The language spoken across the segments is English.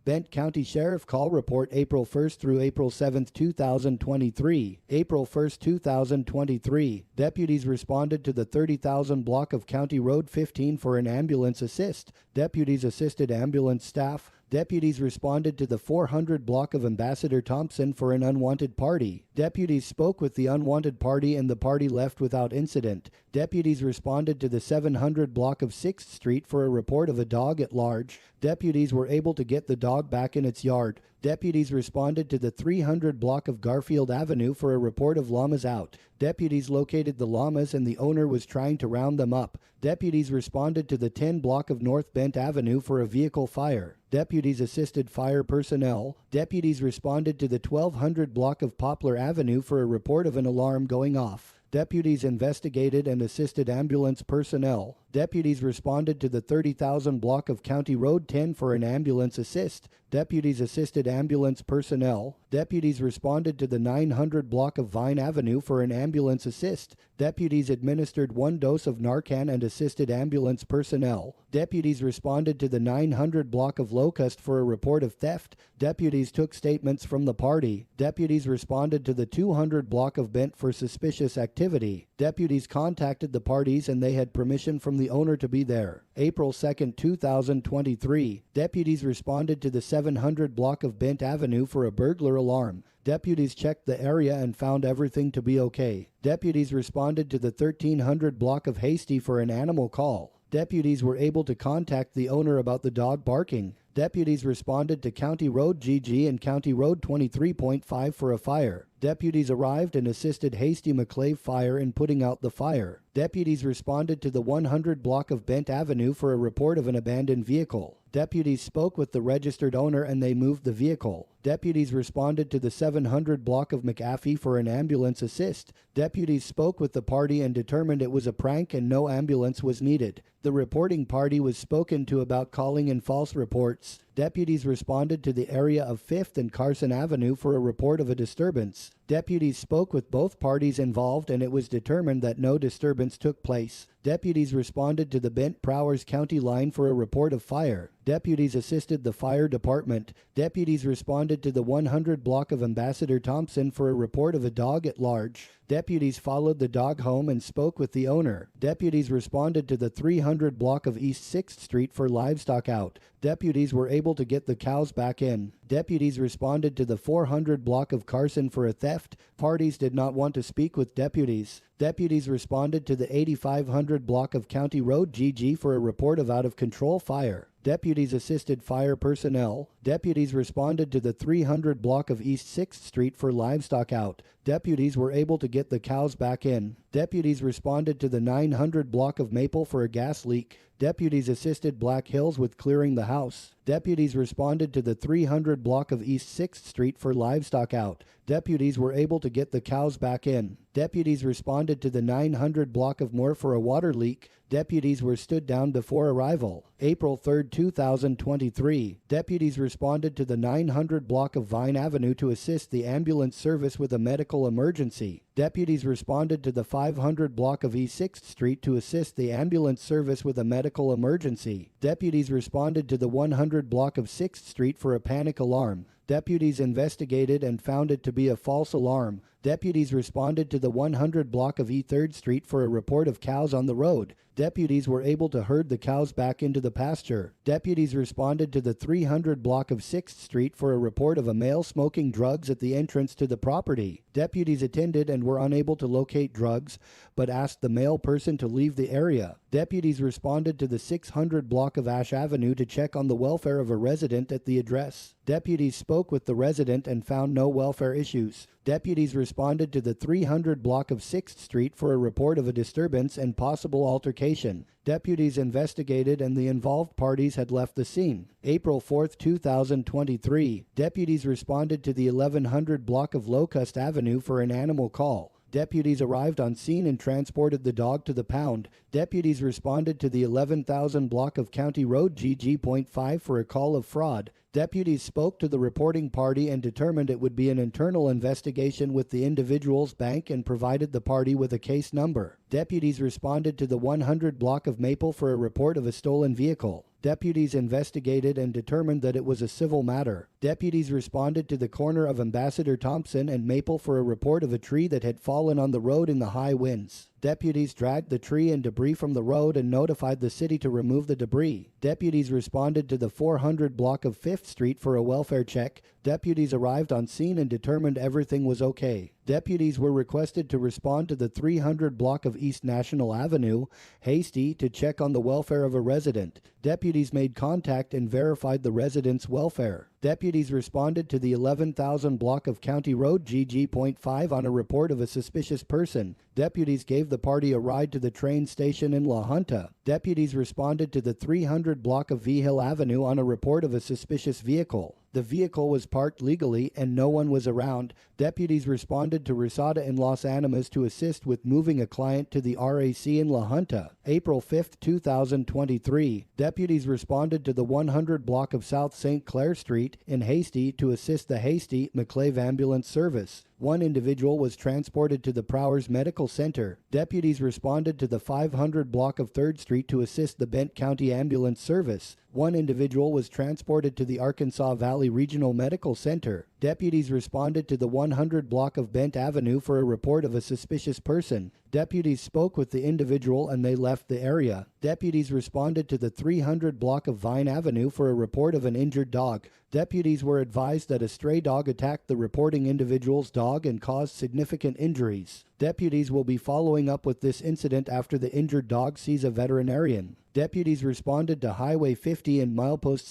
Bent County Sheriff Call Report April 1st through April 7th, 2023. April 1st, 2023. Deputies responded to the 30,000 block of County Road 15 for an ambulance assist. Deputies assisted ambulance staff. Deputies responded to the 400 block of Ambassador Thompson for an unwanted party. Deputies spoke with the unwanted party and the party left without incident. Deputies responded to the 700 block of 6th Street for a report of a dog at large. Deputies were able to get the dog back in its yard. Deputies responded to the 300 block of Garfield Avenue for a report of llamas out. Deputies located the llamas and the owner was trying to round them up. Deputies responded to the 10 block of North Bent Avenue for a vehicle fire. Deputies assisted fire personnel. Deputies responded to the 1200 block of Poplar Avenue for a report of an alarm going off. Deputies investigated and assisted ambulance personnel. Deputies responded to the 30,000 block of County Road 10 for an ambulance assist. Deputies assisted ambulance personnel. Deputies responded to the 900 block of Vine Avenue for an ambulance assist. Deputies administered 1 dose of Narcan and assisted ambulance personnel. Deputies responded to the 900 block of Locust for a report of theft. Deputies took statements from the party. Deputies responded to the 200 block of Bent for suspicious activity. Deputies contacted the parties and they had permission from the owner to be there. April 2nd, 2023. Deputies responded to the 700 block of Bent Avenue for a burglar alarm. Deputies checked the area and found everything to be okay. Deputies responded to the 1300 block of Hasty for an animal call. Deputies were able to contact the owner about the dog barking. Deputies responded to County Road GG and County Road 23.5 for a fire. Deputies arrived and assisted Hasty McClave Fire in putting out the fire. Deputies responded to the 100 block of Bent Avenue for a report of an abandoned vehicle. Deputies spoke with the registered owner and they moved the vehicle. Deputies responded to the 700 block of McAfee for an ambulance assist. Deputies spoke with the party and determined it was a prank and no ambulance was needed. The reporting party was spoken to about calling in false reports. Deputies responded to the area of 5th and Carson Avenue for a report of a disturbance. Deputies spoke with both parties involved and it was determined that no disturbance took place. Deputies responded to the Bent Prowers County line for a report of fire. Deputies assisted the fire department. Deputies responded to the 100 block of Ambassador Thompson for a report of a dog at large. Deputies followed the dog home and spoke with the owner. Deputies responded to the 300 block of East 6th Street for livestock out. Deputies were able to get the cows back in. Deputies responded to the 400 block of Carson for a theft. Parties did not want to speak with deputies. Deputies responded to the 8500 block of County Road GG for a report of out-of-control fire. Deputies assisted fire personnel. Deputies responded to the 300 block of East 6th Street for livestock out. Deputies were able to get the cows back in. Deputies responded to the 900 block of Maple for a gas leak. Deputies assisted Black Hills with clearing the house. Deputies responded to the 300 block of East 6th Street for livestock out. Deputies were able to get the cows back in. Deputies responded to the 900 block of Moore for a water leak. Deputies were stood down before arrival. April 3, 2023. Deputies responded to the 900 block of Vine Avenue to assist the ambulance service with a medical emergency. Deputies responded to the 500 block of East 6th Street to assist the ambulance service with a medical emergency. Deputies responded to the 100 block of 6th Street for a panic alarm. Deputies investigated and found it to be a false alarm. Deputies responded to the 100 block of E 3rd Street for a report of cows on the road. Deputies were able to herd the cows back into the pasture. Deputies responded to the 300 block of 6th Street for a report of a male smoking drugs at the entrance to the property. Deputies attended and were unable to locate drugs, but asked the male person to leave the area. Deputies responded to the 600 block of Ash Avenue to check on the welfare of a resident at the address. Deputies spoke with the resident and found no welfare issues. Deputies responded to the 300 block of 6th Street for a report of a disturbance and possible altercation. Deputies investigated and the involved parties had left the scene. April 4, 2023. Deputies responded to the 1100 block of Locust Avenue for an animal call. Deputies arrived on scene and transported the dog to the pound. Deputies responded to the 11,000 block of County Road GG.5 for a call of fraud. Deputies spoke to the reporting party and determined it would be an internal investigation with the individual's bank and provided the party with a case number. Deputies responded to the 100 block of Maple for a report of a stolen vehicle. Deputies investigated and determined that it was a civil matter. Deputies responded to the corner of Ambassador Thompson and Maple for a report of a tree that had fallen on the road in the high winds. Deputies dragged the tree and debris from the road and notified the city to remove the debris. Deputies responded to the 400 block of 5th Street for a welfare check. Deputies arrived on scene and determined everything was okay. Deputies were requested to respond to the 300 block of East National Avenue, Hasty, to check on the welfare of a resident. Deputies made contact and verified the resident's welfare. Deputies responded to the 11,000 block of County Road GG.5 on a report of a suspicious person. Deputies gave the party a ride to the train station in La Junta. Deputies responded to the 300 block of V Hill Avenue on a report of a suspicious vehicle. The vehicle was parked legally and no one was around. Deputies responded to Resada in Los Animas to assist with moving a client to the RAC in La Junta. April 5, 2023, deputies responded to the 100 block of South St. Clair Street in Hasty to assist the Hasty-McClave Ambulance Service. One individual was transported to the Prowers Medical Center. Deputies responded to the 500 block of 3rd Street to assist the Bent County Ambulance Service. One individual was transported to the Arkansas Valley Regional Medical Center. Deputies responded to the 100 block of Bent Avenue for a report of a suspicious person. Deputies spoke with the individual and they left the area. Deputies responded to the 300 block of Vine Avenue for a report of an injured dog. Deputies were advised that a stray dog attacked the reporting individual's dog and caused significant injuries. Deputies will be following up with this incident after the injured dog sees a veterinarian. Deputies responded to Highway 50 and milepost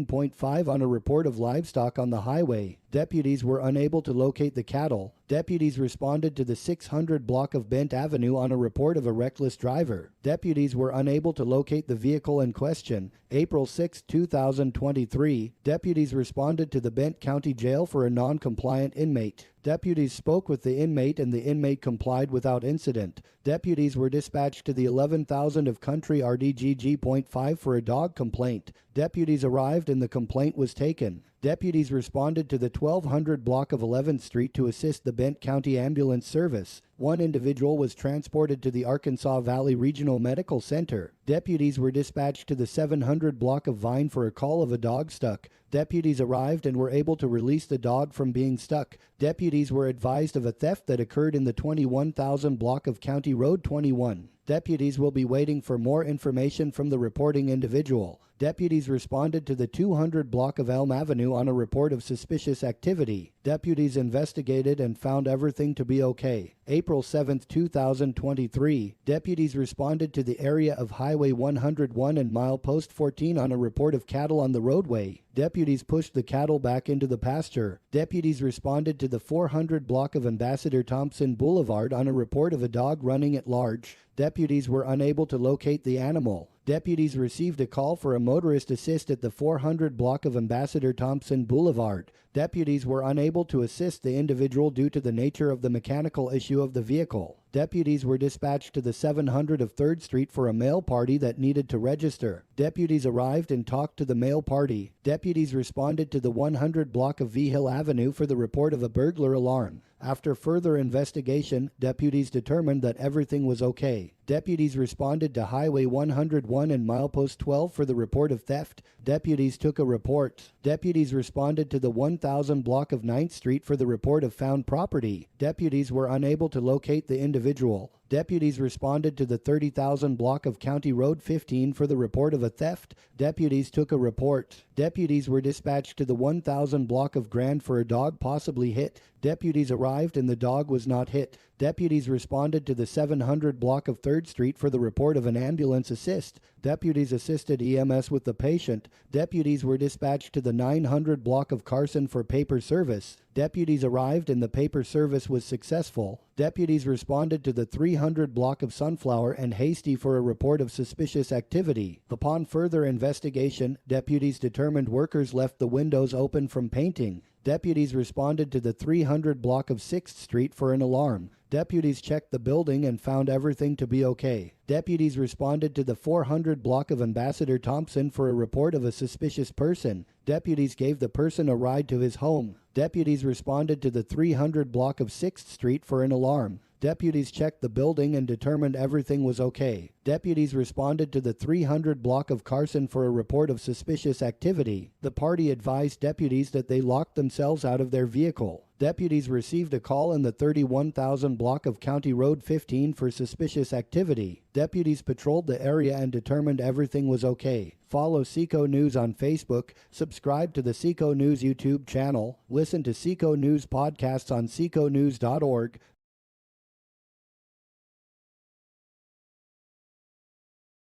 16.5 on a report of livestock on the highway. Deputies were unable to locate the cattle. Deputies responded to the 600 block of Bent Avenue on a report of a reckless driver. Deputies were unable to locate the vehicle in question. April 6, 2023, deputies responded to the Bent County Jail for a non-compliant inmate. Deputies spoke with the inmate and the inmate complied without incident. Deputies were dispatched to the 11,000 of Country RDGG.5 for a dog complaint. Deputies arrived and the complaint was taken. Deputies responded to the 1200 block of 11th Street to assist the Bent County Ambulance Service. One individual was transported to the Arkansas Valley Regional Medical Center. Deputies were dispatched to the 700 block of Vine for a call of a dog stuck. Deputies arrived and were able to release the dog from being stuck. Deputies were advised of a theft that occurred in the 21,000 block of County Road 21. Deputies will be waiting for more information from the reporting individual. Deputies responded to the 200 block of Elm Avenue on a report of suspicious activity. Deputies investigated and found everything to be okay. April 7, 2023, deputies responded to the area of Highway 101 and milepost 14 on a report of cattle on the roadway. Deputies pushed the cattle back into the pasture. Deputies responded to the 400 block of Ambassador Thompson Boulevard on a report of a dog running at large. Deputies were unable to locate the animal. Deputies received a call for a motorist assist at the 400 block of Ambassador Thompson Boulevard. Deputies were unable to assist the individual due to the nature of the mechanical issue of the vehicle. Deputies were dispatched to the 700 of 3rd Street for a mail party that needed to register. Deputies arrived and talked to the mail party. Deputies responded to the 100 block of V Hill Avenue for the report of a burglar alarm. After further investigation, deputies determined that everything was okay. Deputies responded to Highway 101 and milepost 12 for the report of theft. Deputies took a report. Deputies responded to the 1000 block of 9th Street for the report of found property. Deputies were unable to locate the individual. Deputies responded to the 30,000 block of County Road 15 for the report of a theft. Deputies took a report. Deputies were dispatched to the 1000 block of Grand for a dog possibly hit. Deputies arrived and the dog was not hit. Deputies responded to the 700 block of 3rd Street for the report of an ambulance assist. Deputies assisted EMS with the patient. Deputies were dispatched to the 900 block of Carson for paper service. Deputies arrived and the paper service was successful. Deputies responded to the 300 block of Sunflower and Hasty for a report of suspicious activity. Upon further investigation, deputies determined workers left the windows open from painting. Deputies responded to the 300 block of 6th Street for an alarm. Deputies checked the building and found everything to be okay. Deputies responded to the 400 block of Ambassador Thompson for a report of a suspicious person. Deputies gave the person a ride to his home. Deputies responded to the 300 block of 6th Street for an alarm. Deputies checked the building and determined everything was okay. Deputies responded to the 300 block of Carson for a report of suspicious activity. The party advised deputies that they locked themselves out of their vehicle. Deputies received a call in the 31,000 block of County Road 15 for suspicious activity. Deputies patrolled the area and determined everything was okay. Follow Seco News on Facebook, subscribe to the Seco News YouTube channel, listen to Seco News podcasts on seconews.org,